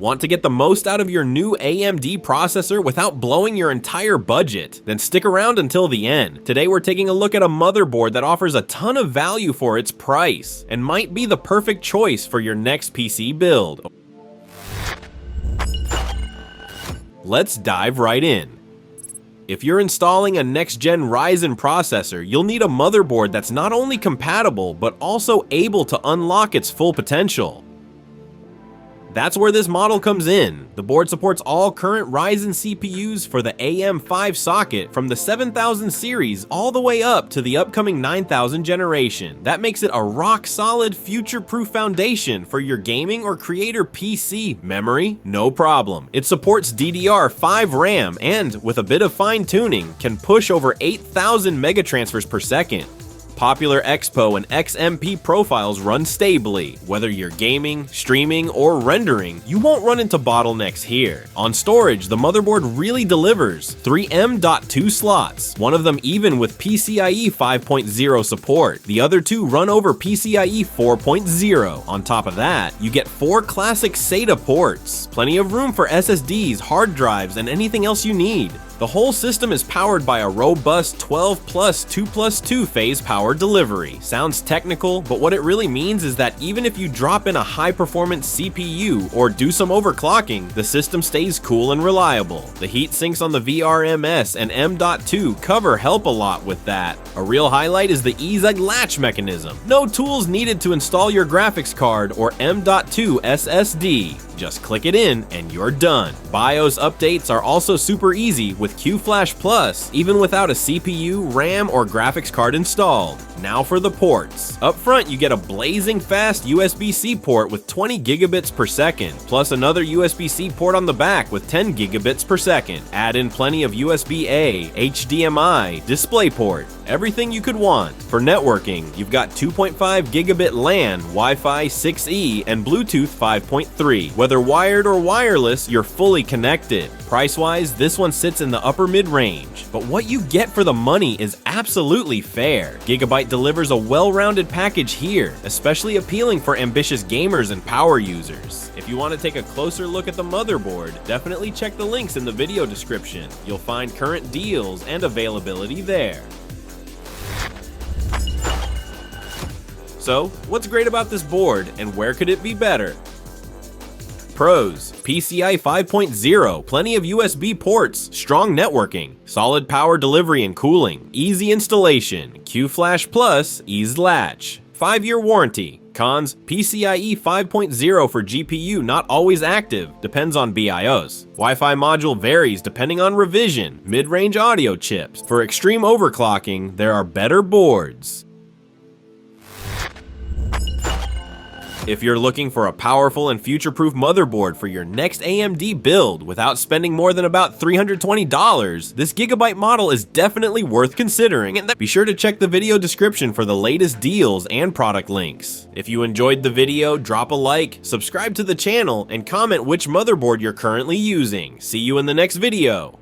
Want to get the most out of your new AMD processor without blowing your entire budget? Then stick around until the end. Today we're taking a look at a motherboard that offers a ton of value for its price, and might be the perfect choice for your next PC build. Let's dive right in. If you're installing a next-gen Ryzen processor, you'll need a motherboard that's not only compatible, but also able to unlock its full potential. That's where this model comes in. The board supports all current Ryzen CPUs for the AM5 socket from the 7000 series all the way up to the upcoming 9000 generation. That makes it a rock-solid, future-proof foundation for your gaming or creator PC. Memory? No problem. It supports DDR5 RAM and, with a bit of fine-tuning, can push over 8000 megatransfers per second. Popular Expo and XMP profiles run stably. Whether you're gaming, streaming, or rendering, you won't run into bottlenecks here. On storage, the motherboard really delivers. 3 M.2 slots, one of them even with PCIe 5.0 support. The other two run over PCIe 4.0. On top of that, you get 4 classic SATA ports, plenty of room for SSDs, hard drives, and anything else you need. The whole system is powered by a robust 12 plus 2 plus 2 phase power delivery. Sounds technical, but what it really means is that even if you drop in a high-performance CPU or do some overclocking, the system stays cool and reliable. The heat sinks on the VRMS and M.2 cover help a lot with that. A real highlight is the easy latch mechanism. No tools needed to install your graphics card or M.2 SSD. Just click it in and you're done. BIOS updates are also super easy with QFlash Plus, even without a CPU, RAM, or graphics card installed. Now for the ports. Up front, you get a blazing fast USB-C port with 20 gigabits per second, plus another USB-C port on the back with 10 gigabits per second. Add in plenty of USB-A, HDMI, DisplayPort, everything you could want. For networking, you've got 2.5 gigabit LAN, Wi-Fi 6E, and Bluetooth 5.3. Whether wired or wireless, you're fully connected. Price-wise, this one sits in the upper mid-range, but what you get for the money is absolutely fair. Gigabyte delivers a well-rounded package here, especially appealing for ambitious gamers and power users. If you want to take a closer look at the motherboard, definitely check the links in the video description. You'll find current deals and availability there. So, what's great about this board, and where could it be better? Pros: PCI 5.0, plenty of USB ports, strong networking, solid power delivery and cooling, easy installation, QFlash Plus, eased latch, 5-year warranty. Cons: PCIe 5.0 for GPU not always active, depends on BIOS. Wi-Fi module varies depending on revision, mid-range audio chips. For extreme overclocking, there are better boards. If you're looking for a powerful and future-proof motherboard for your next AMD build without spending more than about $320, this Gigabyte model is definitely worth considering, and be sure to check the video description for the latest deals and product links. If you enjoyed the video, drop a like, subscribe to the channel, and comment which motherboard you're currently using. See you in the next video!